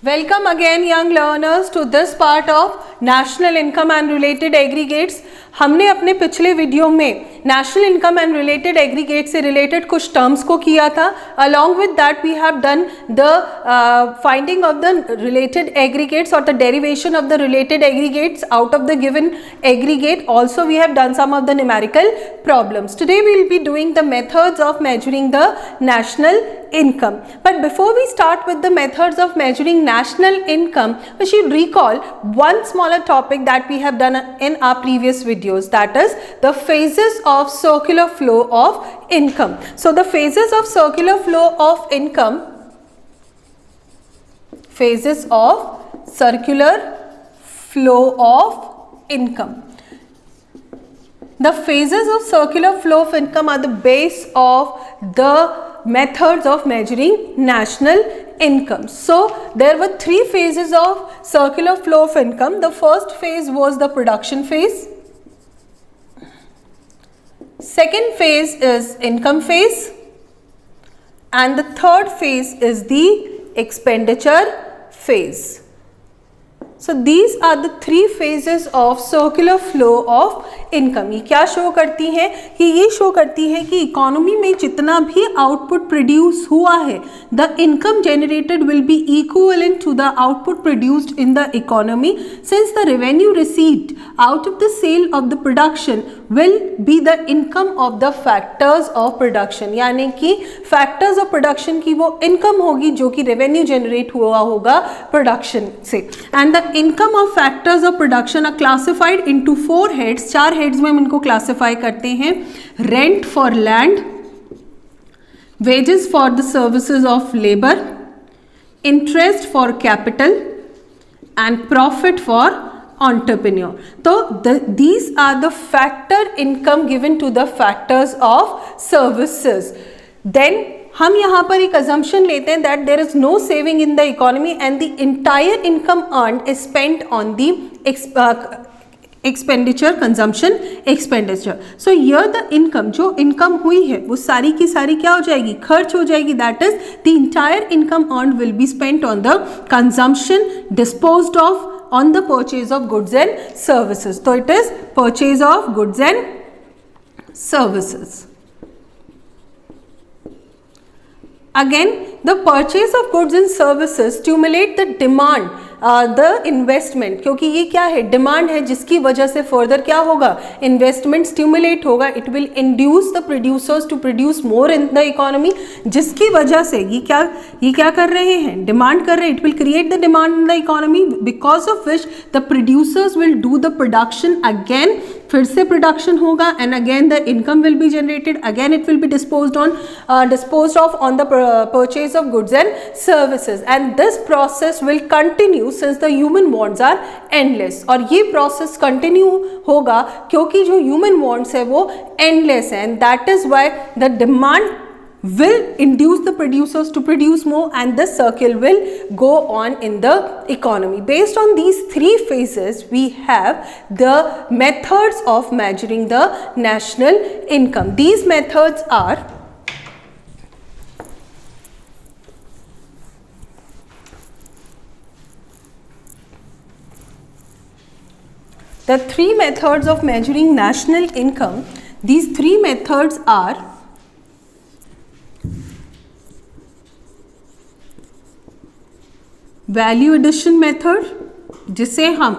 Welcome again young learners to this part of National Income and Related Aggregates. हमने अपने पिछले video में national income and related aggregate से related कुछ terms को किया था. Along with that we have done the finding of the related aggregates और the derivation of the related aggregates out of the given aggregate. Also we have done some of the numerical problems. Today we will be doing the methods of measuring the national income. But before we start with the methods of measuring national income, we should recall one smaller topic that we have done in our previous videos, that is the phases of circular flow of income. So the phases of circular flow of income, phases of circular flow of income. The phases of circular flow of income are the base of the methods of measuring national income. So there were three phases of circular flow of income. The first phase was the production phase. Second phase is income phase. And the third phase is the expenditure phase. So these are the three phases of circular flow of income. ये क्या show करती है कि ये show करती है कि economy में जितना भी आउटपुट प्रोड्यूस हुआ है, the income generated will be equivalent to the output produced in the economy, since the revenue received out of the sale of the production will be the income of the factors of production. यानी कि factors of production की वो income होगी जो कि revenue generate हुआ होगा production से. And the income of factors of production are classified into 4 heads. 4 heads में हम इनको क्लासिफाई करते हैं. Rent for land, wages for the services of labour, interest for capital and profit for entrepreneur. So these are the factor income given to the factors of services. Then हम यहाँ पर एक assumption लेते हैं that there is no saving in the economy and the entire income earned is spent on the expenditure, consumption expenditure. So here the income, जो income हुई है वो सारी की सारी क्या हो जाएगी, खर्च हो जाएगी. That is the entire income earned will be spent on the consumption, disposed of, on the purchase of goods and services. So it is purchase of goods and services. Again, the purchase of goods and services stimulate the demand, the investment, क्योंकि ये क्या है, demand है, जिसकी वजह से further क्या होगा, इन्वेस्टमेंट स्टिमुलेट होगा. It will induce the producers to produce more in the economy, जिसकी वजह से ये क्या कर रहे हैं, डिमांड कर रहे हैं. It will create the demand in the economy, because of which the producers will do the production again. फिर से प्रोडक्शन होगा and again the income will be generated, again it will B disposed of on the purchase of goods and services, and this process will continue since the human wants are endless. और ये process continue होगा क्योंकि जो human wants है वो endless है, and that is why the demand will induce the producers to produce more and the circle will go on in the economy. Based on these three phases, we have the methods of measuring the national income. These methods are the three methods of measuring national income. These three methods are value addition method, जिसे हम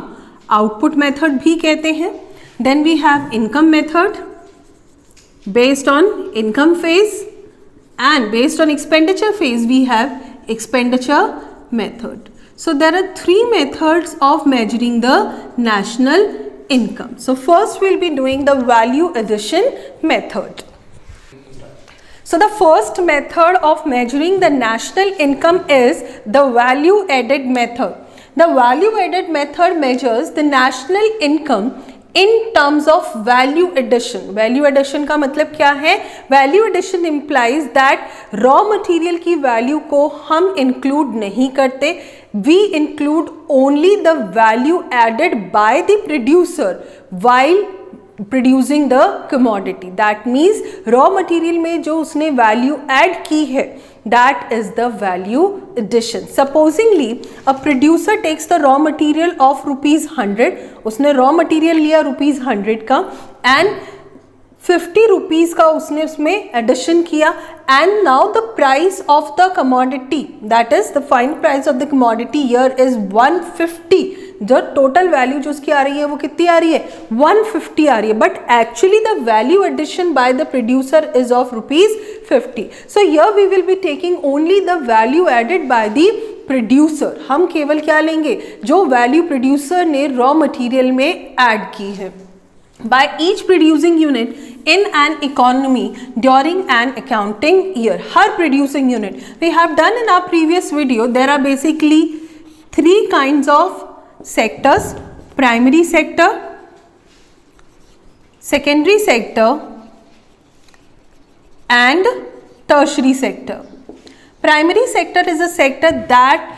output method भी कहते हैं. Then we have income method based on income phase, and based on expenditure phase we have expenditure method. So there are three methods of measuring the national income. So first we'll be doing the value addition method. So the first method of measuring the national income is the value added method. The value added method measures the national income in terms of value addition. Value addition का मतलब क्या है? Value addition implies that raw material की value को हम include नहीं करते. We include only the value added by the producer while producing the commodity. That means raw material में जो उसने value add की है that is the value addition. Supposingly a producer takes the raw material of ₹100, उसने raw material लिया ₹100 का and 50 rupees का उसने उसमें एडिशन किया and now the price of the commodity that is the final price of the commodity year is 150. जो total value जो उसकी आ रही है वो कितनी आ रही है 150 आ रही है, but actually the value addition by the producer is of ₹50. So here we will be taking only the value added by the producer. हम केवल क्या लेंगे जो वैल्यू प्रोड्यूसर ने रॉ मटेरियल में ऐड की है. By each producing unit in an economy during an accounting year. Her producing unit. We have done in our previous video, there are basically 3 kinds of sectors: primary sector, secondary sector and tertiary sector. Primary sector is a sector that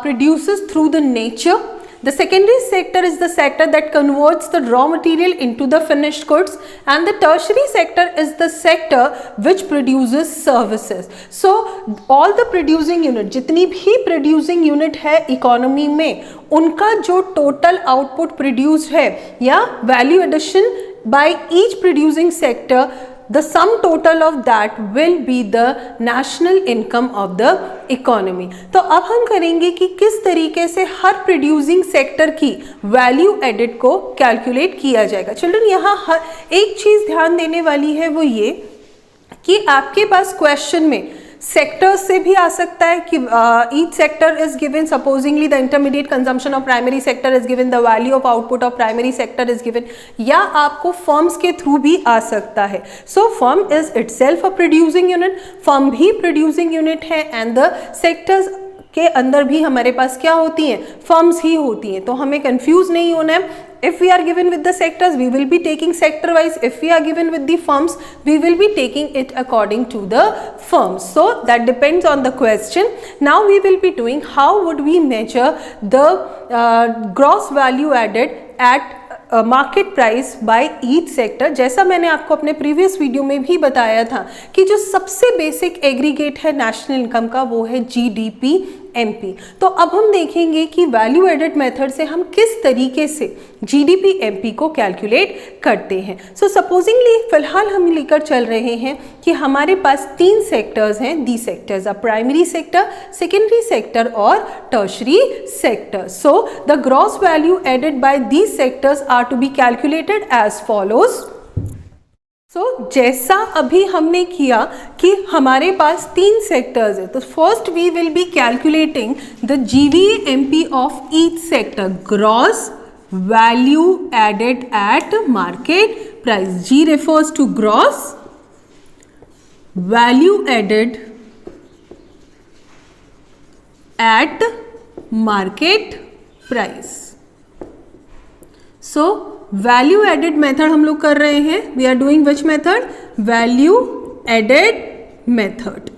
produces through the nature. The secondary sector is the sector that converts the raw material into the finished goods, and the tertiary sector is the sector which produces services. So all the producing unit, जितनी भी producing unit है economy में, उनका जो total output produced है या value addition by each producing sector, the sum total of that will be the national income of the economy. तो अब हम करेंगे कि किस तरीके से हर प्रोड्यूसिंग सेक्टर की वैल्यू एडिड को कैलकुलेट किया जाएगा. चिल्ड्रन यहाँ हर एक चीज़ ध्यान देने वाली है वो ये कि आपके पास क्वेश्चन में सेक्टर्स से भी आ सकता है कि each sector is given, supposingly the intermediate consumption of primary sector is given, the value of output of primary sector is given, या आपको फर्म्स के थ्रू भी आ सकता है. So firm is itself a producing unit, firm भी producing unit है and the sectors के अंदर भी हमारे पास क्या होती हैं फर्म्स ही होती हैं. तो हमें कंफ्यूज नहीं होना है. If we are given with the sectors, we will be taking sector wise. If we are given with the firms, we will be taking it according to the firms. So that depends on the question. Now we will be doing how would we measure the gross value added at market price by each sector. जैसा मैंने आपको अपने previous video में भी बताया था कि जो सबसे बेसिक एग्रीगेट है नेशनल इनकम का वो है GDP MP. तो अब हम देखेंगे कि वैल्यू एडेड मेथड से हम किस तरीके से GDP MP को कैलकुलेट करते हैं. सो सपोजिंगली फिलहाल हम लेकर चल रहे हैं कि हमारे पास 3 सेक्टर्स हैं. The sectors are primary sector, secondary sector और tertiary sector. So the gross value added by these sectors are to be calculated as follows. जैसा अभी हमने किया कि हमारे पास 3 सेक्टर्स है, तो first we will be calculating the GVA MP of each sector, gross value added at market price. G refers to gross value added at market price. So value added method हम लोग कर रहे हैं. We are doing which method? Value added method.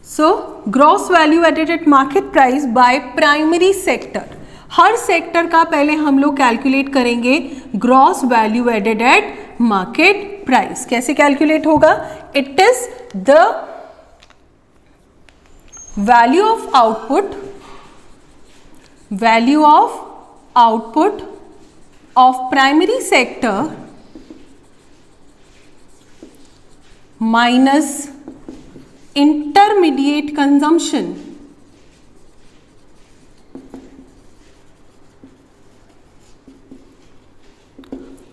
So gross value added at market price by primary sector. हर sector का पहले हम लोग कैलकुलेट करेंगे gross value added at market price. कैसे कैलकुलेट होगा? It is the value of output, value of output of primary sector minus intermediate consumption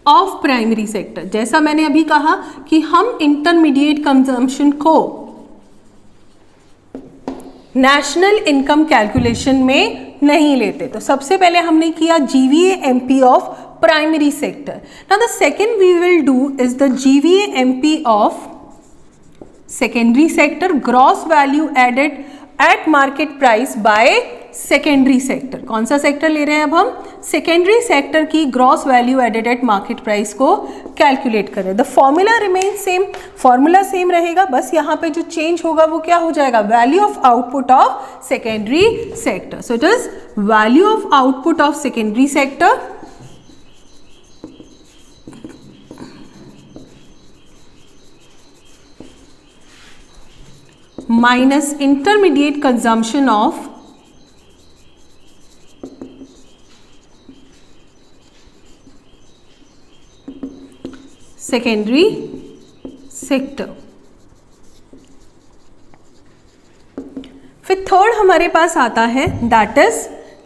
of primary sector. जैसा मैंने अभी कहा कि हम intermediate consumption को नेशनल इनकम कैलकुलेशन में नहीं लेते. तो सबसे पहले हमने किया GVA MP of primary sector. Now the second we will do is the GVA MP of secondary sector, gross value added at market price by secondary sector. कौन सा सेक्टर ले रहे हैं अब हम? सेकेंडरी सेक्टर की gross value added at market price को calculate करें. The formula remain same, formula same रहेगा, बस यहाँ पे जो चेंज होगा वो क्या हो जाएगा? Value of output of secondary sector. So it is value of output of secondary sector minus intermediate consumption of secondary sector। फिर थर्ड हमारे पास आता है that is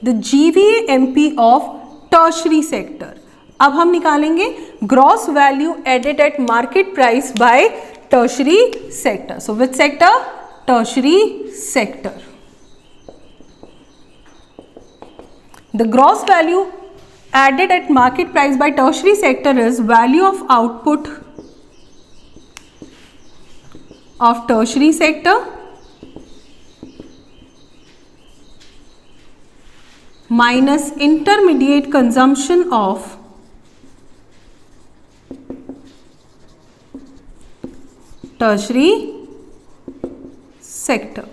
the GVAMP of tertiary sector. अब हम निकालेंगे gross value added at market price by tertiary sector. So which sector? Tertiary sector. The gross value added at market price by tertiary sector is value of output of tertiary sector minus intermediate consumption of tertiary sector।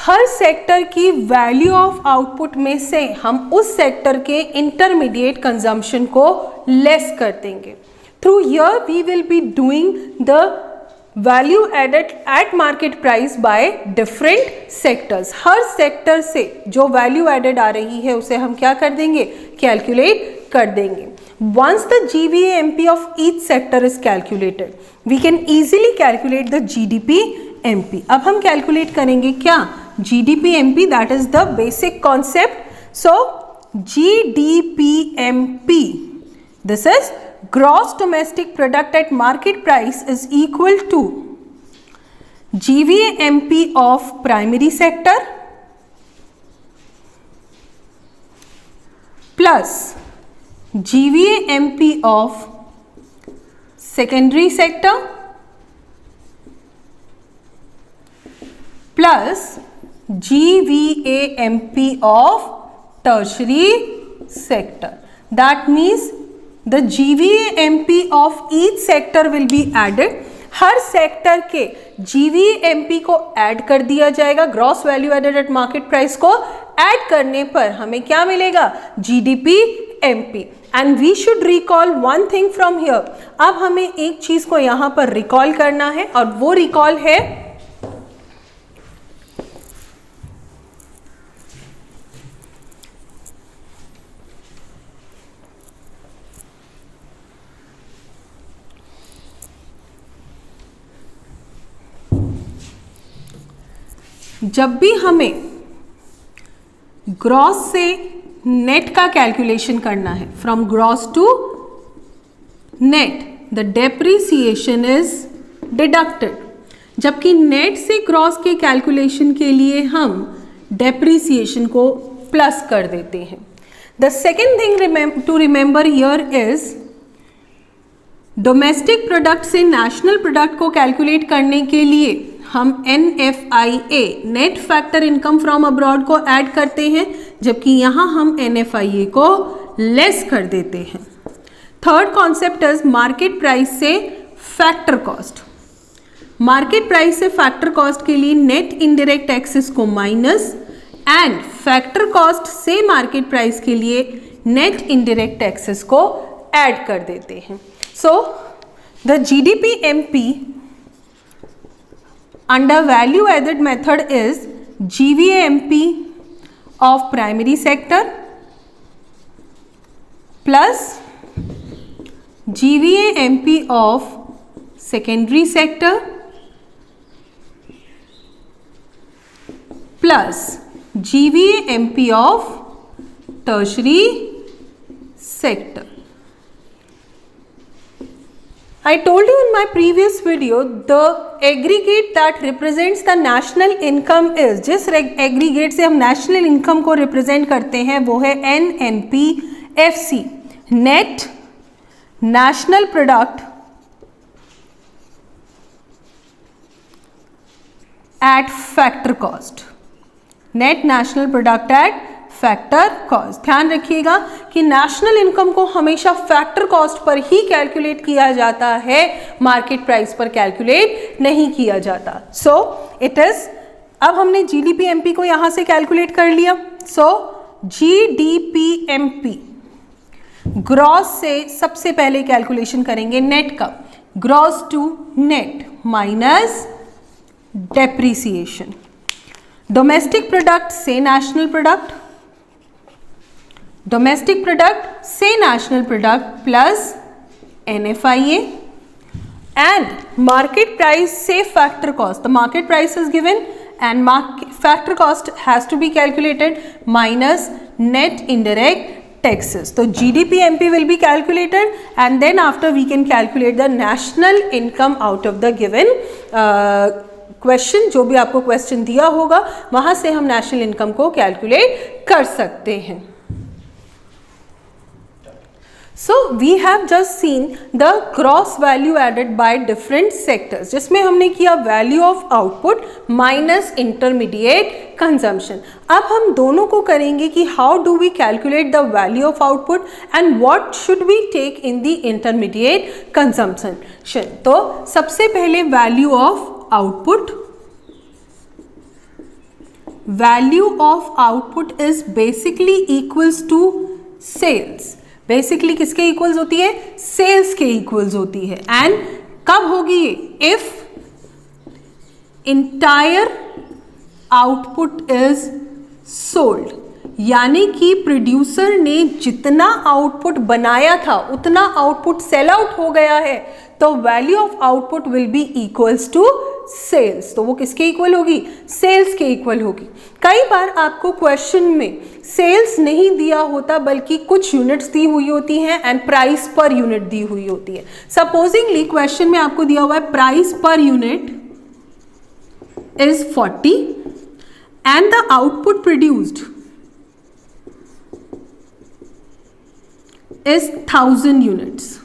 Her sector की value of output में से हम उस sector के intermediate consumption को less कर देंगे। Through here we will be doing the value added at market price by different sectors. हर सेक्टर से जो वैल्यू एडेड आ रही है उसे हम क्या कर देंगे? कैलकुलेट कर देंगे। Once the GVAMP of each sector is calculated, we can easily calculate the GDPMP। अब हम कैलकुलेट करेंगे क्या? GDPMP, that is the basic concept. So GDPMP, this is gross domestic product at market price is equal to GVAMP of primary sector plus GVAMP of secondary sector plus GVAMP of tertiary sector। That means the GVAMP of each sector will be added। हर sector के GVAMP को add कर दिया जाएगा। Gross value added at market price को add करने पर हमें क्या मिलेगा? GDPMP। And we should recall one thing from here. अब हमें एक चीज को यहां पर रिकॉल करना है और वो रिकॉल है जब भी हमें ग्रॉस से नेट का कैलकुलेशन करना है, from gross to net the depreciation is deducted. जबकि नेट से ग्रॉस के कैलकुलेशन के लिए हम डेप्रिसिएशन को प्लस कर देते हैं। The second thing to remember here is domestic product से नेशनल प्रोडक्ट को कैलकुलेट करने के लिए हम NFIA net factor income from abroad को ऐड करते हैं, जबकि यहां हम NFIA को लेस कर देते हैं। Third concept is market price से फैक्टर कॉस्ट। मार्केट प्राइस से फैक्टर कॉस्ट के लिए नेट इनडायरेक्ट टैक्सेस को माइनस एंड फैक्टर कॉस्ट से मार्केट प्राइस के लिए नेट इनडायरेक्ट टैक्सेस को ऐड कर देते हैं। So the GDPMP under value added method is GVAMP of primary sector plus GVAMP of secondary sector plus GVAMP of tertiary sector। I told you in my previous video the aggregate that represents the national income is, जिस aggregate से हम national income को represent करते हैं वो है NNPFC, net national product at factor cost। net national product at factor cost. ध्यान रखिएगा कि नेशनल इनकम को हमेशा फैक्टर कॉस्ट पर ही कैलकुलेट किया जाता है, मार्केट प्राइस पर कैलकुलेट नहीं किया जाता। सो इट इज, अब हमने GDPMP को यहां से कैलकुलेट कर लिया। सो GDPMP ग्रॉस से सबसे पहले कैलकुलेशन करेंगे नेट का। Gross to net minus depreciation, domestic product से नेशनल प्रोडक्ट, डोमेस्टिक प्रोडक्ट से national product plus NFIA, and market price से factor cost. The market price is given and factor cost has to be calculated minus net indirect taxes. So GDP MP will be calculated and then after we can calculate the national income out of the given question, जो भी आपको question दिया होगा वहां से हम national income को calculate कर सकते हैं. So we have just seen the gross value added by different sectors, जिसमें हमने किया value of output minus intermediate consumption. अब हम दोनों को करेंगे कि how do we calculate the value of output and what should we take in the intermediate consumption. तो सबसे पहले value of output. Value of output is basically equals to sales. Basically किसके इक्वल्स होती है? सेल्स के equals होती है. And कब होगी ये? If entire output is sold, यानी कि प्रोड्यूसर ने जितना आउटपुट बनाया था उतना आउटपुट सेल आउट हो गया है, तो value of output will be equals to sales. तो वो किसके इक्वल होगी? सेल्स के इक्वल होगी. कई बार आपको क्वेश्चन में सेल्स नहीं दिया होता बल्कि कुछ यूनिट्स दी हुई होती हैं एंड प्राइस पर यूनिट दी हुई होती है. सपोजिंगली क्वेश्चन में आपको दिया हुआ है प्राइस पर unit is 40 and the output produced is 1000 units.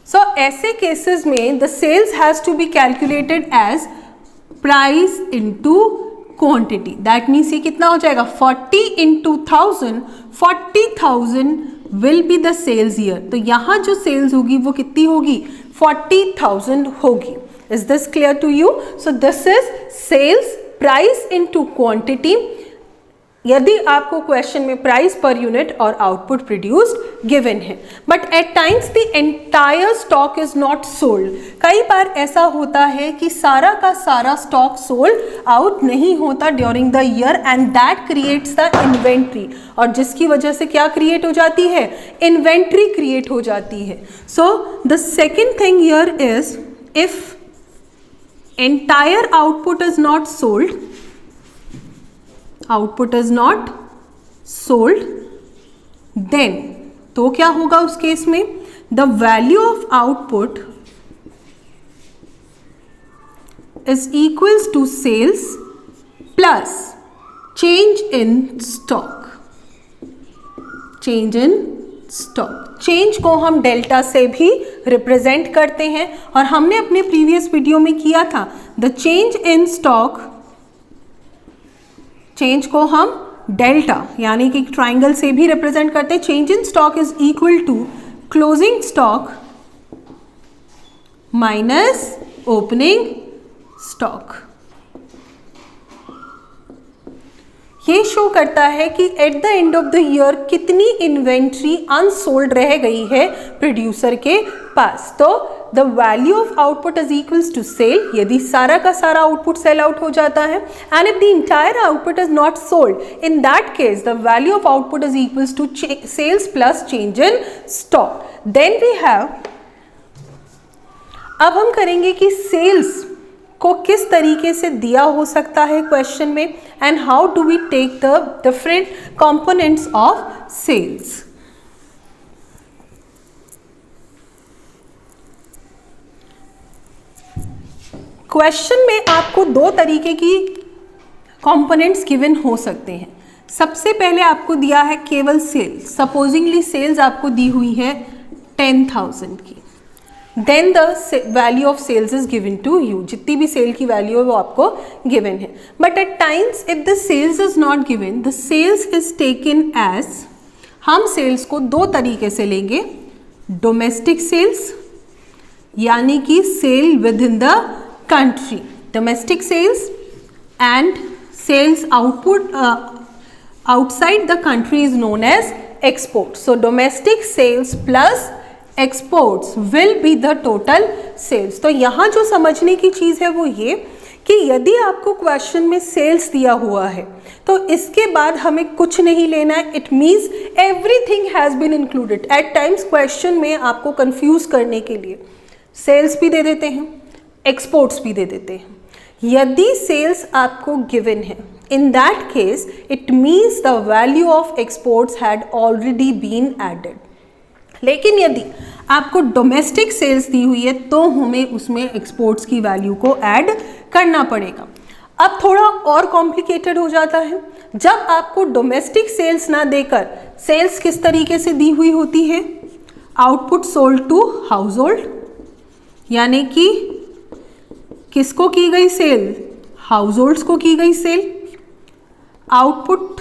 सो ऐसे केसेस में the sales has to be calculated as price into quantity. That means ये कितना हो जाएगा? 40 into 1000, 40,000 will be the sales year. तो यहाँ जो सेल्स होगी वो कितनी होगी? 40,000 होगी. Is this clear to you? So this is sales price into quantity. यदि आपको क्वेश्चन में प्राइस पर यूनिट और आउटपुट प्रोड्यूस्ड गिवन है, but at times the entire stock is not sold. कई बार ऐसा होता है कि सारा का सारा स्टॉक सोल्ड आउट नहीं होता during the year and that creates the inventory, और जिसकी वजह से क्या क्रिएट हो जाती है? इन्वेंट्री क्रिएट हो जाती है. So the second thing here is if entire output is not sold, output is not sold, then तो क्या होगा उस केस में? The value of output is equals to sales plus change in stock. Change in stock, change को हम delta से भी represent करते हैं और हमने अपने प्रीवियस वीडियो में किया था. The change in stock, change को हम डेल्टा यानी कि ट्राइंगल से भी रिप्रेजेंट करते हैं. Change in stock is equal to closing stock minus opening stock. ये शो करता है कि at the end of the year कितनी इन्वेंट्री अनसोल्ड रह गई है प्रोड्यूसर के पास. तो the value of output is equals to sale, यदि सारा का सारा आउटपुट सेल आउट हो जाता है, and if the entire output is not sold, in that case the value of output is equals to sales plus change in stock. Then we have, अब हम करेंगे कि सेल्स को किस तरीके से दिया हो सकता है क्वेश्चन में and how do we take the different components of sales. Question में आपको दो तरीके की कंपोनेंट्स गिवन हो सकते हैं. सबसे पहले आपको दिया है केवल सेल्स. सपोजिंगली सेल्स आपको दी हुई है 10,000 की. Then the value of sales is given to you. जितनी भी सेल की वैल्यू है वो आपको गिवन है. But at times if the sales is not given, the sales is taken as, हम सेल्स को दो तरीके से लेंगे. डोमेस्टिक सेल्स यानी कि sale within the country, domestic sales, and sales output outside the country is known as export. So domestic sales plus exports will be the total sales. तो यहाँ जो समझने की चीज़ है वो ये कि यदि आपको क्वेश्चन में सेल्स दिया हुआ है तो इसके बाद हमें कुछ नहीं लेना है, it means everything has been included. At times question में आपको कंफ्यूज करने के लिए सेल्स भी दे देते हैं, एक्सपोर्ट्स भी दे देते हैं। यदि सेल्स आपको गिवन है, in that case it means the value of exports had already been added। लेकिन यदि आपको डोमेस्टिक सेल्स दी हुई है तो हमें उसमें एक्सपोर्ट्स की वैल्यू को ऐड करना पड़ेगा। अब थोड़ा और कॉम्प्लिकेटेड हो जाता है। जब आपको डोमेस्टिक सेल्स ना देकर सेल्स किस तरीके से दी हुई होती है, output sold to household, यानी कि किसको की गई सेल, हाउस होल्ड्स को की गई sale. Output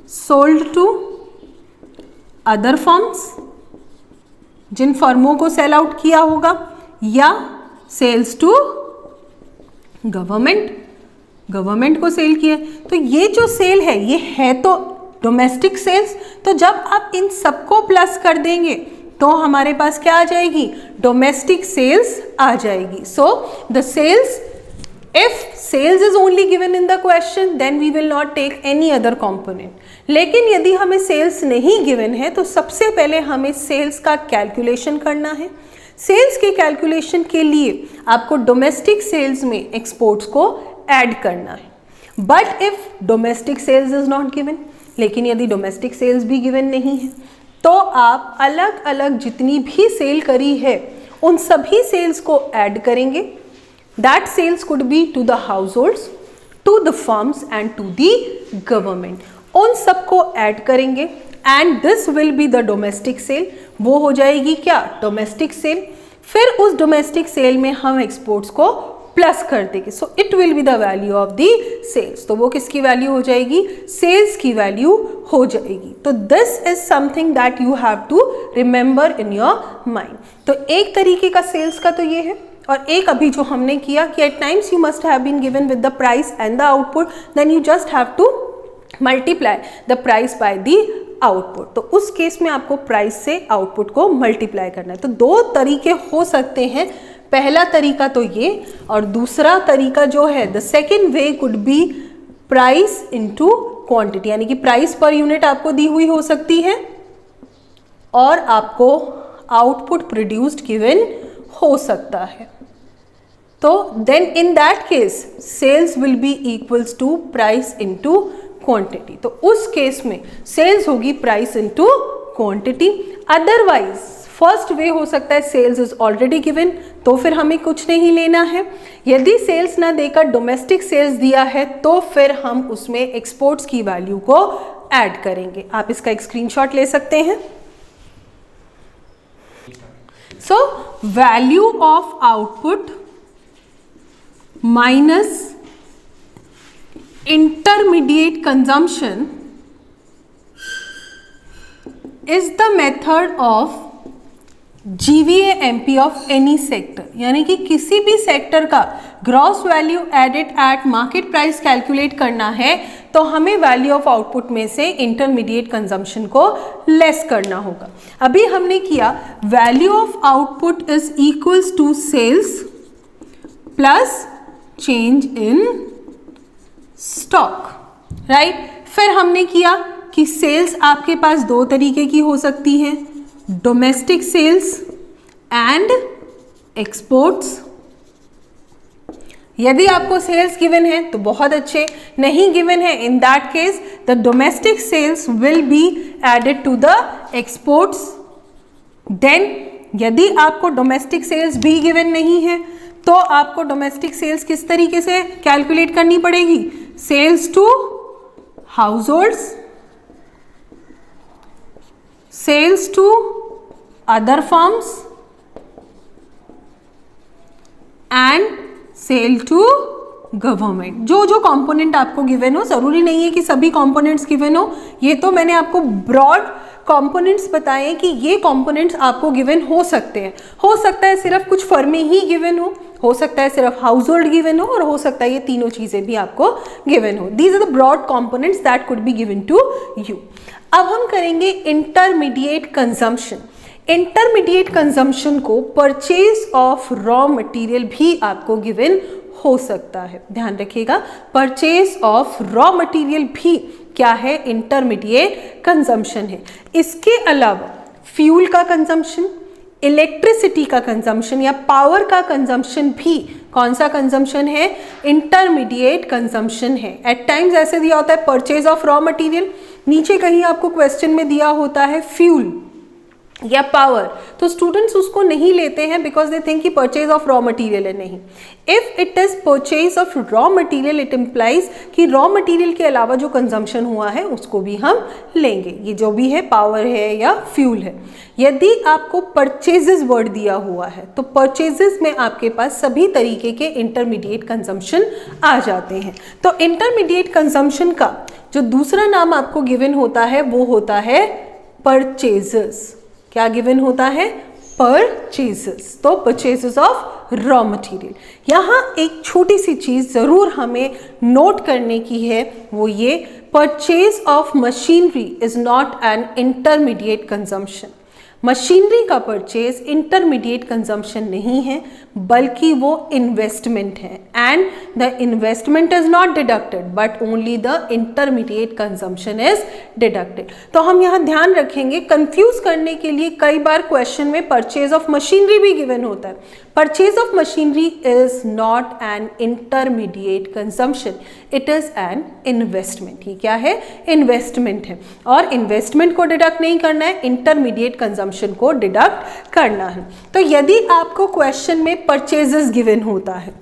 sold to other firms, जिन फर्मों को सेल आउट किया होगा, या सेल्स टू गवर्नमेंट, गवर्नमेंट को सेल किया। तो ये जो सेल है ये है तो डोमेस्टिक सेल्स। तो जब आप इन सबको प्लस कर देंगे तो हमारे पास क्या आ जाएगी, डोमेस्टिक सेल्स आ जाएगी। So the sales, if sales is only given in the question then we will not take any other component। लेकिन यदि हमें सेल्स नहीं गिवन है तो सबसे पहले हमें सेल्स का कैलकुलेशन करना है। सेल्स के कैलकुलेशन के लिए आपको डोमेस्टिक सेल्स में एक्सपोर्ट्स को ऐड करना है। But if domestic sales is not given, लेकिन यदि डोमेस्टिक सेल्स भी गिवन नहीं है तो आप अलग अलग जितनी भी सेल करी है उन सभी सेल्स को ऐड करेंगे। That sales could be to the households, to the firms and to the government। उन सबको ऐड करेंगे and this will be the domestic sale। वो हो जाएगी क्या, डोमेस्टिक सेल। फिर उस डोमेस्टिक सेल में हम एक्सपोर्ट्स को प्लस कर देंगे। So it will be the value of the sales. तो वो किसकी वैल्यू हो जाएगी, सेल्स की वैल्यू हो जाएगी। तो this is something that you have to remember in your mind. तो एक तरीके का सेल्स का तो ये है, और एक अभी जो हमने किया कि at times you must have been given with the price and the output, then you just have to multiply the price by the output. तो उस केस में आपको प्राइस से आउटपुट को मल्टीप्लाई करना है। तो दो तरीके हो सकते हैं, पहला तरीका तो ये, और दूसरा तरीका जो है the second way could be price into quantity, यानी कि प्राइस पर यूनिट आपको दी हुई हो सकती है और आपको आउटपुट प्रोड्यूस्ड गिवन हो सकता है। तो then in that case sales will be equals to price into quantity. तो उस केस में सेल्स होगी price into quantity. Otherwise first way हो सकता है सेल्स इज ऑलरेडी गिवन, तो फिर हमें कुछ नहीं लेना है। यदि सेल्स ना देकर डोमेस्टिक सेल्स दिया है तो फिर हम उसमें एक्सपोर्ट्स की वैल्यू को ऐड करेंगे। आप इसका एक स्क्रीनशॉट ले सकते हैं। So value of output minus intermediate consumption is the method of GVA-MP of any sector। यानी कि किसी भी सेक्टर का gross value added at market price calculate करना है तो हमें वैल्यू ऑफ आउटपुट में से इंटरमीडिएट कंजम्पशन को लेस करना होगा। अभी हमने किया value of output is equals to sales plus change in stock, right. फिर हमने किया कि सेल्स आपके पास दो तरीके की हो सकती है, डोमेस्टिक सेल्स एंड एक्सपोर्ट्स। यदि आपको सेल्स गिवन है तो बहुत अच्छे, नहीं गिवन है in that case the domestic sales will be added to the exports. Then यदि आपको डोमेस्टिक सेल्स भी गिवन नहीं है तो आपको डोमेस्टिक सेल्स किस तरीके से कैलकुलेट करनी पड़ेगी, sales to households, sales to other firms and sale to government. जो जो कंपोनेंट आपको गिवन हो, जरूरी नहीं है कि सभी कंपोनेंट्स गिवन हो, ये तो मैंने आपको ब्रॉड कंपोनेंट्स बताए कि ये कंपोनेंट्स आपको गिवन हो सकते हैं। हो सकता है सिर्फ कुछ फर्में ही गिवन हो सकता है सिर्फ हाउस होल्ड गिवन हो, और हो सकता है ये तीनों चीजें भी आपको गिवन हो। These are the broad components that could be given to you. अब हम करेंगे इंटरमीडिएट कंजम्पशन। इंटरमीडिएट कंजम्पशन को परचेज ऑफ रॉ मटेरियल भी आपको गिवन हो सकता है, ध्यान रखिएगा, परचेज ऑफ रॉ मटेरियल भी क्या है, इंटरमीडिएट कंजम्पशन है। इसके अलावा फ्यूल का कंजम्पशन, इलेक्ट्रिसिटी का कंजम्पशन या पावर का कंजम्पशन भी कौन सा कंजम्पशन है, इंटरमीडिएट कंजम्पशन है। एट टाइम्स ऐसे दिया होता है परचेज ऑफ रॉ मटेरियल, नीचे कहीं आपको क्वेश्चन में दिया होता है फ्यूल या पावर, तो स्टूडेंट्स उसको नहीं लेते हैं बिकॉज दे थिंक कि परचेज ऑफ रॉ मटेरियल है। नहीं, if it is purchase of raw material it implies कि रॉ मटेरियल के अलावा जो कंजम्पशन हुआ है उसको भी हम लेंगे, ये जो भी है पावर है या फ्यूल है। यदि आपको परचेजेस वर्ड दिया हुआ है तो परचेजेस में आपके पास सभी तरीके के इंटरमीडिएट कंजम्पशन आ जाते हैं। तो इंटरमीडिएट कंजम्पशन का जो दूसरा नाम आपको गिवन होता है वो होता है परचेजेस। क्या गिवन होता है, परचेजेस। तो परचेजेस ऑफ रॉ मटेरियल। यहाँ एक छोटी सी चीज जरूर हमें नोट करने की है, वो ये, purchase of machinery is not an intermediate consumption. Machinery का परचेज इंटरमीडिएट कंजम्पशन नहीं है बल्कि वो इन्वेस्टमेंट है, and the investment is not deducted but only the intermediate consumption is deducted. तो हम यहाँ ध्यान रखेंगे, कंफ्यूज करने के लिए कई बार क्वेश्चन में परचेज ऑफ मशीनरी भी गिवन होता है। Purchase of machinery is not an intermediate consumption, it is an investment. ये क्या है, इन्वेस्टमेंट है, और इन्वेस्टमेंट को डिडक्ट नहीं करना है, इंटरमीडिएट कंजम्पशन को डिडक्ट करना है। तो यदि आपको क्वेश्चन में परचेजेस गिवन होता है,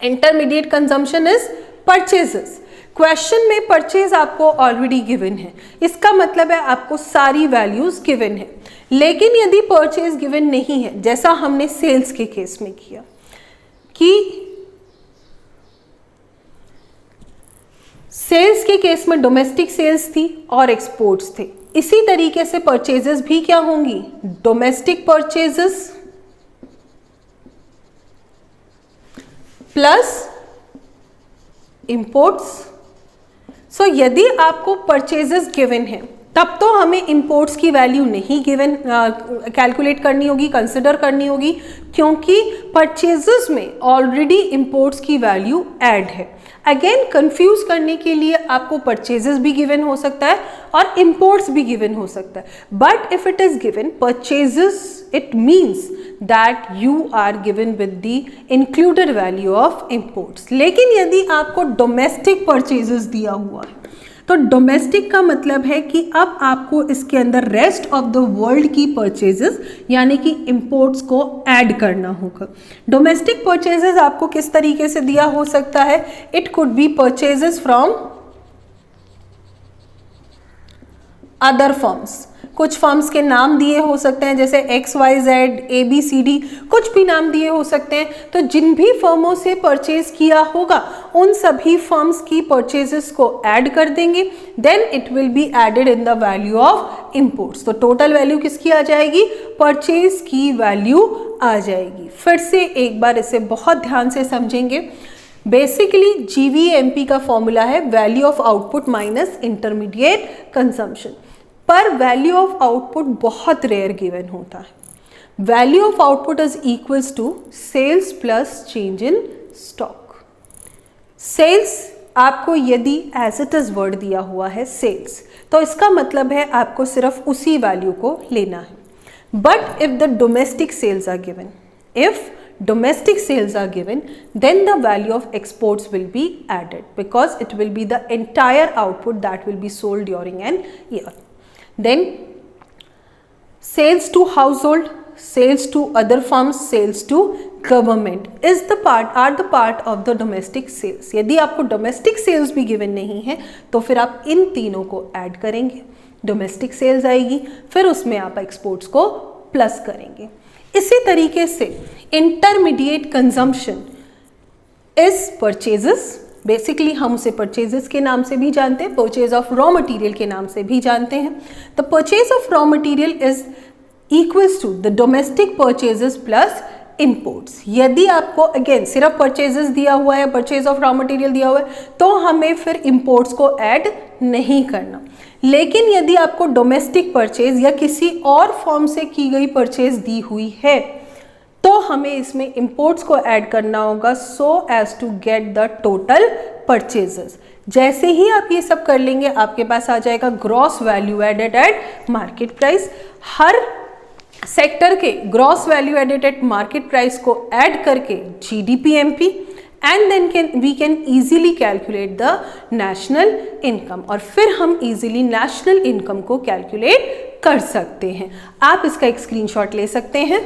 intermediate consumption is purchases, question में परचेज आपको ऑलरेडी गिवन है, इसका मतलब है आपको सारी वैल्यूज गिवन है। लेकिन यदि परचेज गिवन नहीं है, जैसा हमने सेल्स के केस में किया कि सेल्स के केस में डोमेस्टिक सेल्स थी और एक्सपोर्ट्स थे, इसी तरीके से परचेजेस भी क्या होंगी, डोमेस्टिक परचेजेस प्लस इंपोर्ट्स। सो यदि आपको परचेजेस गिवन है तब तो हमें इंपोर्ट्स की वैल्यू नहीं गिवन कैलकुलेट करनी होगी, कंसिडर करनी होगी, क्योंकि परचेजेस में ऑलरेडी इंपोर्ट्स की वैल्यू ऐड है। अगेन कंफ्यूज करने के लिए आपको परचेजेस भी गिवन हो सकता है और इंपोर्ट्स भी गिवन हो सकता है, but if it is given purchases it means that you are given with the included value of imports. लेकिन यदि आपको डोमेस्टिक परचेजेस दिया हुआ है तो डोमेस्टिक का मतलब है कि अब आपको इसके अंदर रेस्ट ऑफ द वर्ल्ड की परचेजेस यानी कि इंपोर्ट्स को ऐड करना होगा। डोमेस्टिक परचेजेस आपको किस तरीके से दिया हो सकता है, it could be purchases from other firms, कुछ फर्म्स के नाम दिए हो सकते हैं जैसे XYZ ABCD, कुछ भी नाम दिए हो सकते हैं। तो जिन भी फर्मों से परचेज किया होगा उन सभी फर्म्स की परचेजेस को ऐड कर देंगे, then it will be added in the value of imports. तो टोटल वैल्यू किसकी आ जाएगी, परचेज की वैल्यू आ जाएगी। फिर से एक बार इसे बहुत ध्यान से समझेंगे। बेसिकली GVMP का फॉर्मूला है value of output minus intermediate consumption, पर वैल्यू ऑफ आउटपुट बहुत रेयर गिवन होता है। Value of output is equals to sales plus change in stock. Sales आपको यदि एज इट इज वर्ड दिया हुआ है सेल्स, तो इसका मतलब है आपको सिर्फ उसी वैल्यू को लेना है। But if the domestic sales are given, if domestic sales are given, then the value of exports will be added because it will be the entire output that will be sold during an year. Then sales to household, sales to other firms, sales to government is the part of the domestic sales. यदि आपको domestic sales भी given नहीं है तो फिर आप इन तीनों को add करेंगे, domestic sales आएगी, फिर उसमें आप exports को plus करेंगे। इसी तरीके से intermediate consumption is purchases, basically हम उसे परचेजेस के नाम से भी जानते हैं, परचेज ऑफ रॉ मटेरियल के नाम से भी जानते हैं। The purchase of raw material is equals to the domestic purchases plus imports. यदि आपको अगेन सिर्फ परचेजेस दिया हुआ है, परचेज ऑफ रॉ मटेरियल दिया हुआ है, तो हमें फिर इंपोर्ट्स को ऐड नहीं करना। लेकिन यदि आपको डोमेस्टिक परचेज या किसी और फॉर्म से की गई परचेज दी हुई है तो हमें इसमें इंपोर्ट्स को ऐड करना होगा so as to get the total purchases. जैसे ही आप ये सब कर लेंगे आपके पास आ जाएगा gross value added at market price. हर सेक्टर के gross value added at market price को ऐड करके GDP-MP and then we can easily calculate the national income, और फिर हम ईजिली नेशनल इनकम को कैलकुलेट कर सकते हैं। आप इसका एक स्क्रीनशॉट ले सकते हैं।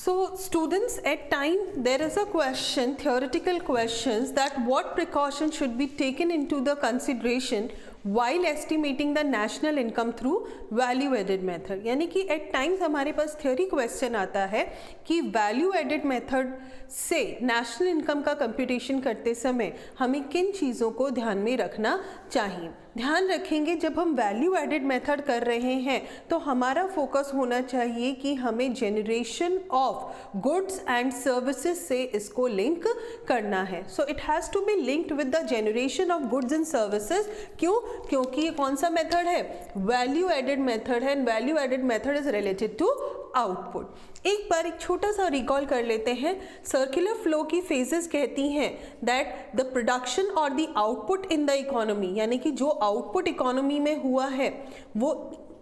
So students, at time there is a question, theoretical questions, that what precaution should be taken into the consideration while estimating the national income through value added method। यानी कि at times हमारे पास theory question आता है कि value added method से national income का computation करते समय हमें किन चीज़ों को ध्यान में रखना चाहिए। ध्यान रखेंगे जब हम वैल्यू एडेड मेथड कर रहे हैं तो हमारा फोकस होना चाहिए कि हमें generation of goods and services से इसको लिंक करना है। So it has to be linked with the generation of goods and services. क्यों? क्योंकि ये कौन सा मेथड है? वैल्यू एडेड मेथड है, and value added method is related to output. एक बार एक छोटा सा रिकॉल कर लेते हैं। सर्कुलर फ्लो की फेजेस कहती हैं दैट द प्रोडक्शन और the output in the economy, यानी कि जो आउटपुट इकोनॉमी में हुआ है वो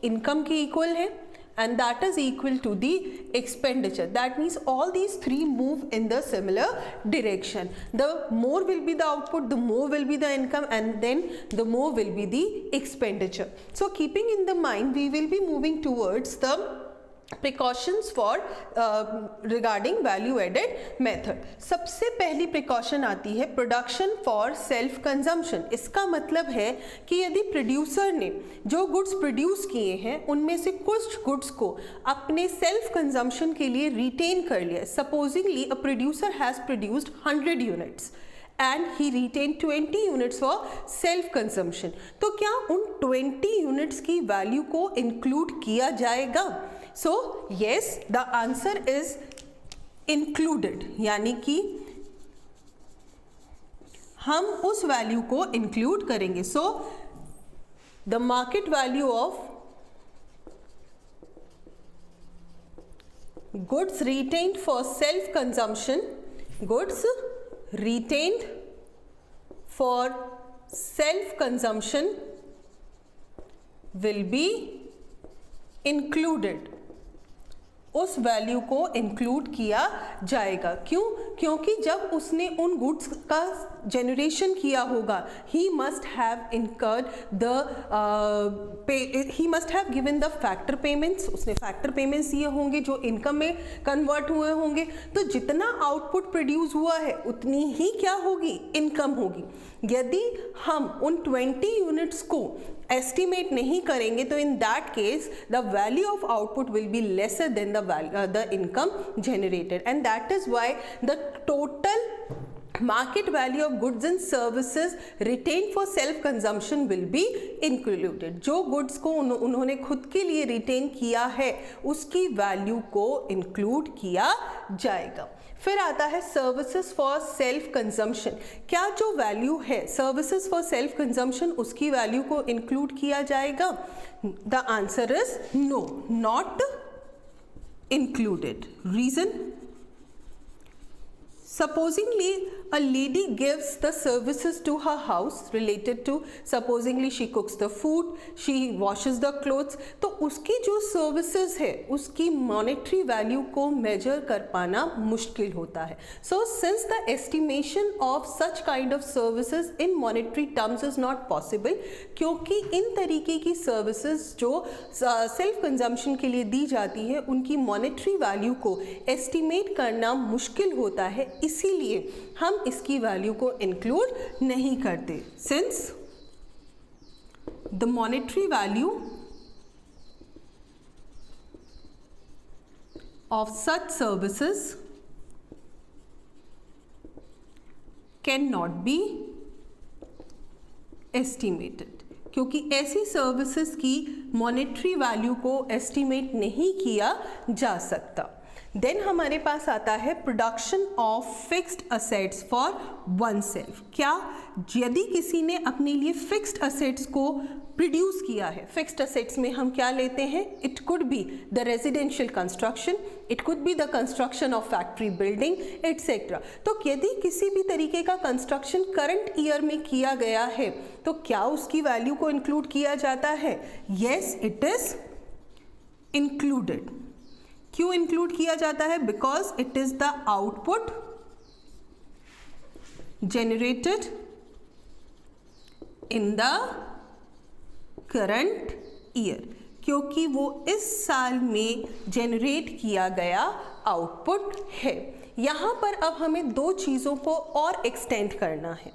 इनकम के इक्वल है, and that is equal to the expenditure. That means all these three move in the similar direction. The more will be the output, the more will be the income, and then the more will be the expenditure. So keeping in the mind, we will be moving towards the precautions for regarding value added method। सबसे पहली precaution आती है production for self consumption. इसका मतलब है कि यदि producer ने जो गुड्स प्रोड्यूस किए हैं उनमें से कुछ गुड्स को अपने सेल्फ कंजम्पशन के लिए रिटेन कर लिया। Supposedly a producer has produced 100 units and he retained 20 units for self consumption, तो क्या उन 20 units की वैल्यू को इंक्लूड किया जाएगा? So yes, the answer is included, यानी कि हम उस वैल्यू को इंक्लूड करेंगे। So the market value of goods retained for self consumption, goods retained for self consumption will be included, उस वैल्यू को इंक्लूड किया जाएगा। क्यों? क्योंकि जब उसने उन गुड्स का जनरेशन किया होगा he must have incurred the he must have given the factor payments, उसने फैक्टर पेमेंट्स दिए होंगे जो इनकम में कन्वर्ट हुए होंगे। तो जितना आउटपुट प्रोड्यूस हुआ है उतनी ही क्या होगी? इनकम होगी। यदि हम उन 20 यूनिट्स को एस्टिमेट नहीं करेंगे तो इन that case the value of output will be lesser than the income generated, and that is why the total market value of goods and services retained for self consumption will be included। जो goods को उन्होंने खुद के लिए retain किया है उसकी value को इंक्लूड किया जाएगा। फिर आता है सर्विसेज फॉर सेल्फ कंजम्पशन। क्या जो वैल्यू है सर्विसेज फॉर सेल्फ कंजम्पशन उसकी वैल्यू को इंक्लूड किया जाएगा? The answer is no, not included. Reason? Supposingly a lady gives the services to her house related to, supposingly she cooks the food, she washes the clothes, तो उसकी जो services है उसकी monetary value को major कर पाना मुश्किल होता है। So since the estimation of such kind of services in monetary terms is not possible, क्योंकि इन तरीके की सर्विसेज जो सेल्फ कंजम्पशन के लिए दी जाती है उनकी मॉनेटरी वैल्यू को एस्टिमेट करना मुश्किल होता है, इसीलिए हम इसकी वैल्यू को इंक्लूड नहीं करते। Since the monetary value of such services can not be estimated, क्योंकि ऐसी सर्विसेज की मॉनेटरी वैल्यू को एस्टिमेट नहीं किया जा सकता। देन हमारे पास आता है production of fixed assets for one self. क्या, यदि किसी ने अपने लिए फिक्स्ड असेट्स को प्रोड्यूस किया है, फिक्स्ड असेट्स में हम क्या लेते हैं, it could be the residential construction, it could be the construction of factory building etcetera. तो यदि किसी भी तरीके का कंस्ट्रक्शन करंट ईयर में किया गया है तो क्या उसकी वैल्यू को इंक्लूड किया जाता है? Yes, it is included. क्यों इंक्लूड किया जाता है? Because it is the output generated in the current year, क्योंकि वो इस साल में जनरेट किया गया आउटपुट है। यहां पर अब हमें दो चीजों को और एक्सटेंड करना है।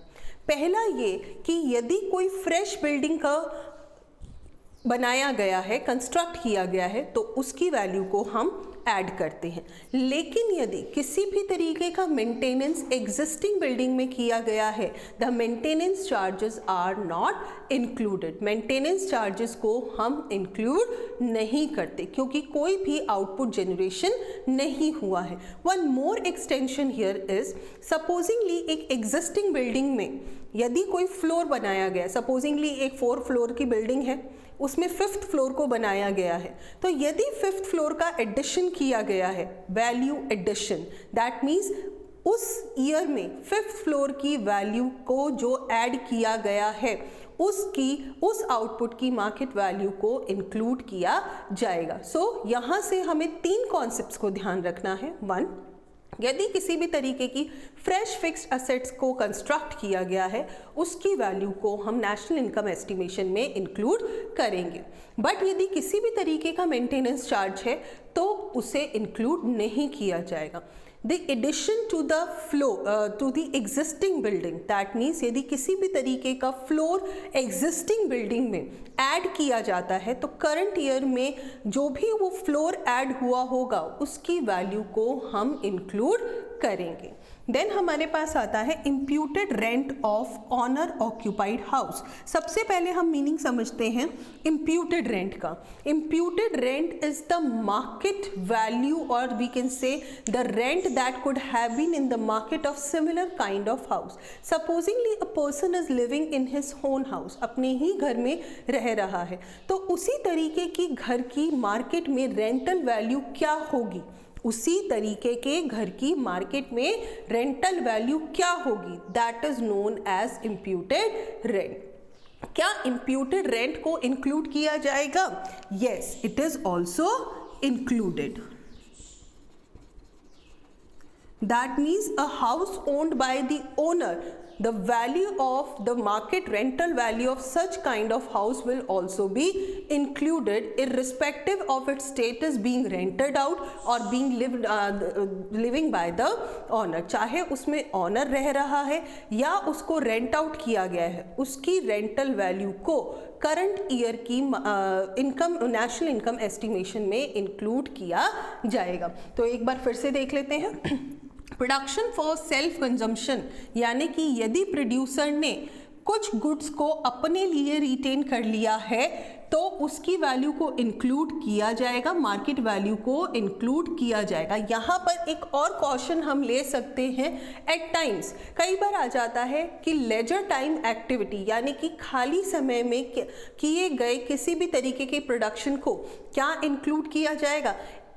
पहला ये कि यदि कोई फ्रेश बिल्डिंग का बनाया गया है, कंस्ट्रक्ट किया गया है, तो उसकी वैल्यू को हम ऐड करते हैं। लेकिन यदि किसी भी तरीके का मेंटेनेंस एग्जिस्टिंग बिल्डिंग में किया गया है, the maintenance charges are not included. Maintenance charges को हम इंक्लूड नहीं करते क्योंकि कोई भी आउटपुट जनरेशन नहीं हुआ है। One more extension here is, supposedly एक एग्जिस्टिंग बिल्डिंग में यदि कोई फ्लोर बनाया गया, सपोजिंगली एक 4 फ्लोर की बिल्डिंग है, उसमें 5th फ्लोर को बनाया गया है, तो यदि 5th फ्लोर का एडिशन किया गया है, वैल्यू एडिशन, दैट मीन्स उस ईयर में 5th फ्लोर की वैल्यू को जो ऐड किया गया है उस आउटपुट की मार्केट वैल्यू को इंक्लूड किया जाएगा। सो यहाँ से हमें 3 कॉन्सेप्ट्स को ध्यान रखना है। 1, यदि किसी भी तरीके की फ्रेश फिक्स्ड असेट्स को कंस्ट्रक्ट किया गया है, उसकी वैल्यू को हम नेशनल इनकम एस्टिमेशन में इंक्लूड करेंगे। बट यदि किसी भी तरीके का मेंटेनेंस चार्ज है तो उसे इंक्लूड नहीं किया जाएगा। The addition to the floor to the existing building, that means यदि किसी भी तरीके का फ्लोर एग्जिस्टिंग बिल्डिंग में ऐड किया जाता है तो करंट ईयर में जो भी वो फ्लोर ऐड हुआ होगा उसकी वैल्यू को हम इंक्लूड करेंगे। देन हमारे पास आता है imputed rent of owner occupied house. सबसे पहले हम मीनिंग समझते हैं इम्प्यूटेड रेंट का। Imputed rent is the market value और we can say the rent that could have been in the market of similar kind of house. Supposingly a person is living in his own house, अपने ही घर में रह रहा है, तो उसी तरीके की घर की मार्केट में रेंटल वैल्यू क्या होगी, उसी तरीके के घर की मार्केट में रेंटल वैल्यू क्या होगी, that is known as imputed rent. क्या इम्प्यूटेड रेंट को इंक्लूड किया जाएगा? Yes, it is also included. That means a house owned by the owner, the value of the market rental value of such kind of house will also be included irrespective of its status being rented out or being living by the owner। चाहे उसमें honour रह रहा है या उसको rent out किया गया है, उसकी रेंटल वैल्यू को करंट ईयर की इनकम नेशनल इनकम एस्टिमेशन में इंक्लूड किया जाएगा। तो एक बार फिर से देख लेते हैं। प्रोडक्शन फॉर सेल्फ कंजम्पशन, यानी कि यदि प्रोड्यूसर ने कुछ गुड्स को अपने लिए रिटेन कर लिया है तो उसकी वैल्यू को इंक्लूड किया जाएगा, मार्केट वैल्यू को इंक्लूड किया जाएगा। यहाँ पर एक और कॉशन हम ले सकते हैं, एट टाइम्स कई बार आ जाता है कि लेजर टाइम एक्टिविटी, यानी कि खाली समय में किए गए किसी भी तरीके के प्रोडक्शन को क्या इंक्लूड किया जाएगा?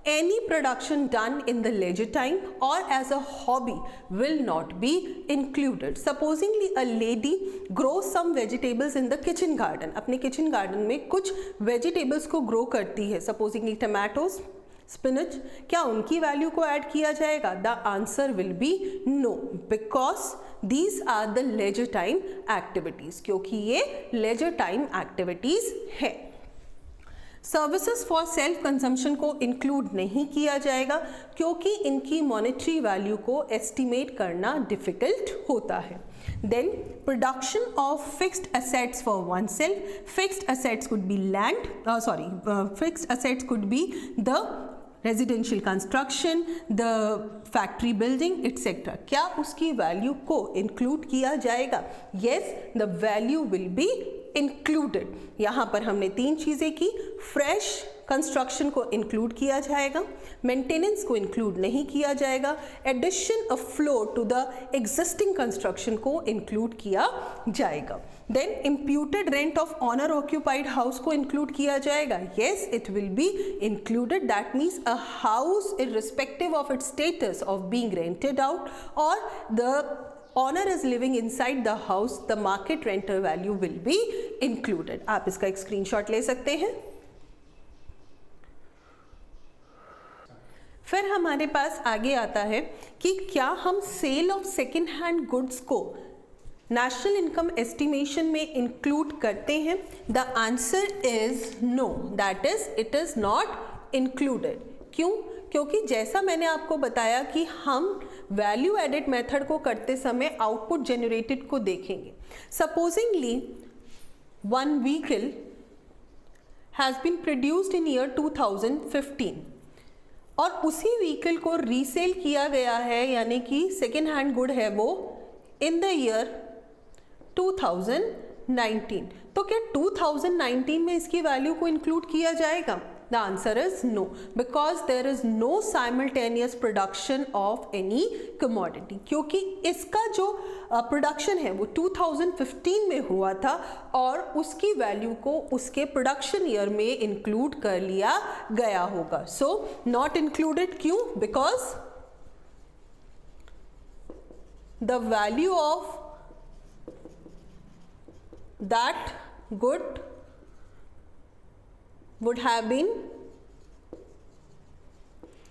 Any production done in the leisure time or as a hobby will not be included. Supposingly a lady grows some vegetables in the kitchen garden. अपने kitchen garden में कुछ vegetables को grow करती है, supposingly tomatoes, spinach, क्या उनकी value को add किया जाएगा? The answer will be no, because these are the leisure time activities, क्योंकि ये leisure time activities है। सर्विसेज फॉर सेल्फ कंजम्पशन को इंक्लूड नहीं किया जाएगा क्योंकि इनकी मॉनेटरी वैल्यू को एस्टिमेट करना डिफिकल्ट होता है। Then production of fixed assets for oneself. Fixed assets could be fixed assets could be the residential construction, the factory building etcetera. क्या उसकी वैल्यू को इंक्लूड किया जाएगा? Yes, the value will be included. यहाँ पर हमने 3 चीज़ें की, फ्रेश कंस्ट्रक्शन को इंक्लूड किया जाएगा, मेंटेनेंस को इंक्लूड नहीं किया जाएगा, addition of floor to the existing construction को इंक्लूड किया जाएगा। Then imputed rent of owner occupied house को इंक्लूड किया जाएगा, yes it will be included. That means a house irrespective of its status of being rented out or the owner is living inside the house, the market rental value will be included। आप इसका एक screenshot ले सकते हैं। फिर हमारे पास आगे आता है कि क्या हम sale of second hand goods को नेशनल इनकम एस्टिमेशन में इंक्लूड करते हैं? The answer is no, that is it is not included. क्यों? क्योंकि जैसा मैंने आपको बताया कि हम वैल्यू एडेड मेथड को करते समय आउटपुट जनरेटेड को देखेंगे। Supposingly one vehicle has been produced in year 2015 और उसी व्हीकल को रीसेल किया गया है, यानी कि सेकेंड हैंड गुड है वो, इन द ईयर 2019। तो क्या 2019 में इसकी वैल्यू को इंक्लूड किया जाएगा? The answer is no, because there is no simultaneous production of any commodity। क्योंकि इसका जो प्रोडक्शन है वो 2015 में हुआ था और उसकी वैल्यू को उसके प्रोडक्शन ईयर में इंक्लूड कर लिया गया होगा। So not included. क्यों? Because the value of that good would have been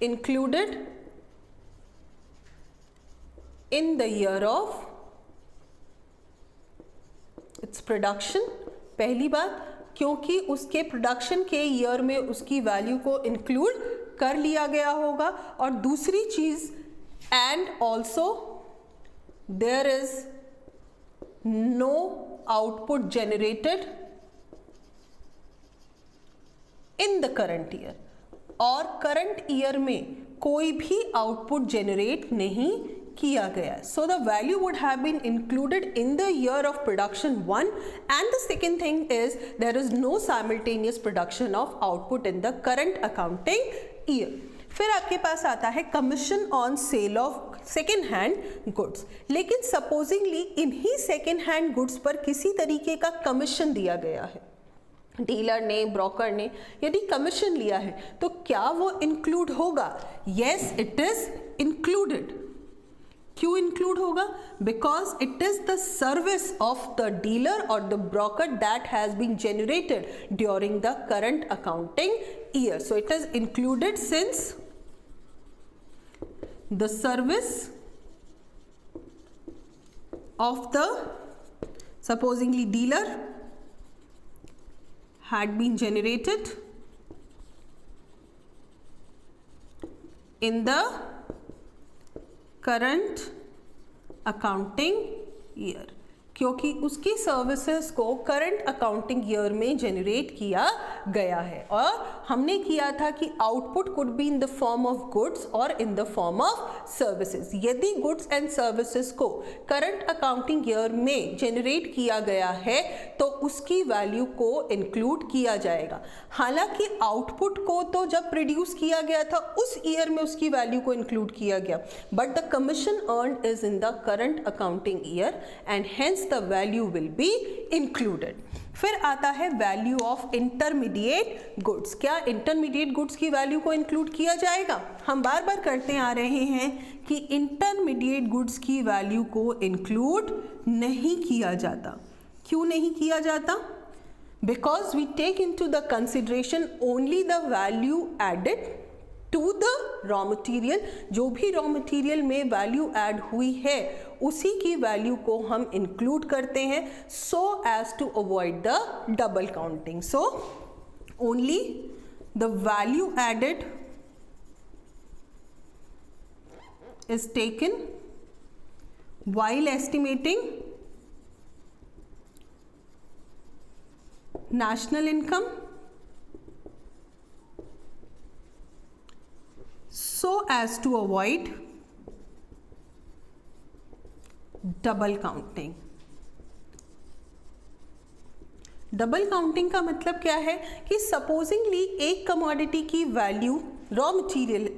included in the year of its production। पहली बात, क्योंकि उसके प्रोडक्शन के ईयर में उसकी वैल्यू को इंक्लूड कर लिया गया होगा। और दूसरी चीज, and also there is no output generated in the current year, और करंट ईयर में कोई भी आउटपुट जनरेट नहीं किया गया। So the value would have been included in the year of production 1 and the second thing is there is no simultaneous production of output in the current accounting year. फिर आपके पास आता है commission on sale of second hand goods. लेकिन supposedly इन्हीं second hand goods पर किसी तरीके का कमीशन दिया गया है, डीलर ने, ब्रोकर ने यदि कमीशन लिया है, तो क्या वो इंक्लूड होगा? Yes, it is included. क्यों इंक्लूड होगा? Because it is the service of the dealer और the broker that has been generated during the current accounting year. So it is included since the service of the supposingly dealer had been generated in the current accounting year। क्योंकि उसकी services को current accounting year में generate किया गया है, और हमने किया था कि output could be in the form of goods और in the form of services. यदि गुड्स एंड सर्विसेज को करंट अकाउंटिंग ईयर में जनरेट किया गया है तो उसकी वैल्यू को इंक्लूड किया जाएगा। हालांकि आउटपुट को तो जब प्रोड्यूस किया गया था उस ईयर में उसकी वैल्यू को इंक्लूड किया गया, but the commission earned is in the current accounting year and hence the value will be included। फिर आता है वैल्यू ऑफ इंटरमीडिएट गुड्स। क्या इंटरमीडिएट गुड्स की वैल्यू को इंक्लूड किया जाएगा? हम बार बार करते आ रहे हैं कि इंटरमीडिएट गुड्स की वैल्यू को इंक्लूड नहीं किया जाता। क्यों नहीं किया जाता? Because we take into the consideration only the value added to the raw material. जो भी रॉ मटीरियल में वैल्यू ऐड हुई है उसी की वैल्यू को हम इंक्लूड करते हैं, so as to avoid the double counting. So only the value added is taken while estimating national income so as to avoid double counting। Double counting का मतलब क्या है कि सपोजिंगली एक कमोडिटी की वैल्यू रॉ मटेरियल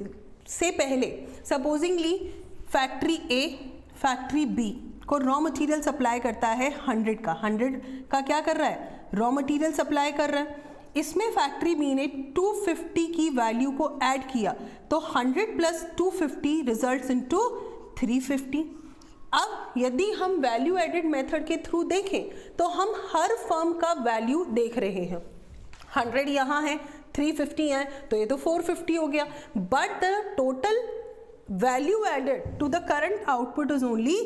से पहले, supposedly factory ए factory B को रॉ मटेरियल सप्लाई करता है 100 का क्या कर रहा है, रॉ मटेरियल सप्लाई कर रहा है। इसमें फैक्ट्री बी ने 250 की वैल्यू को ऐड किया तो 100 प्लस 250 रिजल्ट्स इनटू 350। अब यदि हम वैल्यू एडेड मेथड के थ्रू देखें तो हम हर फर्म का वैल्यू देख रहे हैं। 100 यहाँ है, 350 है, तो ये तो 450 हो गया, but the total value added to the current output is only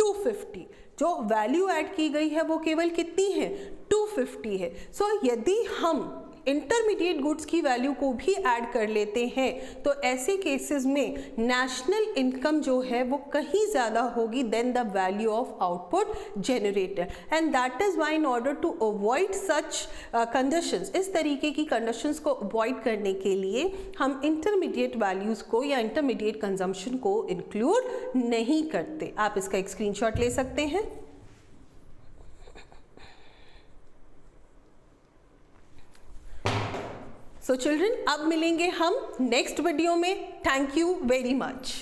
250। जो वैल्यू ऐड की गई है वो केवल कितनी है, 250 है। सो यदि हम इंटरमीडिएट गुड्स की वैल्यू को भी ऐड कर लेते हैं तो ऐसे केसेस में नेशनल इनकम जो है वो कहीं ज़्यादा होगी then the value of output generated, and that is why in order to avoid such conditions, इस तरीके की कंडीशंस को अवॉइड करने के लिए हम इंटरमीडिएट वैल्यूज़ को या इंटरमीडिएट कंजम्पशन को इंक्लूड नहीं करते। आप इसका एक स्क्रीनशॉट ले सकते हैं। सो चिल्ड्रन, अब मिलेंगे हम नेक्स्ट वीडियो में। Thank you very much.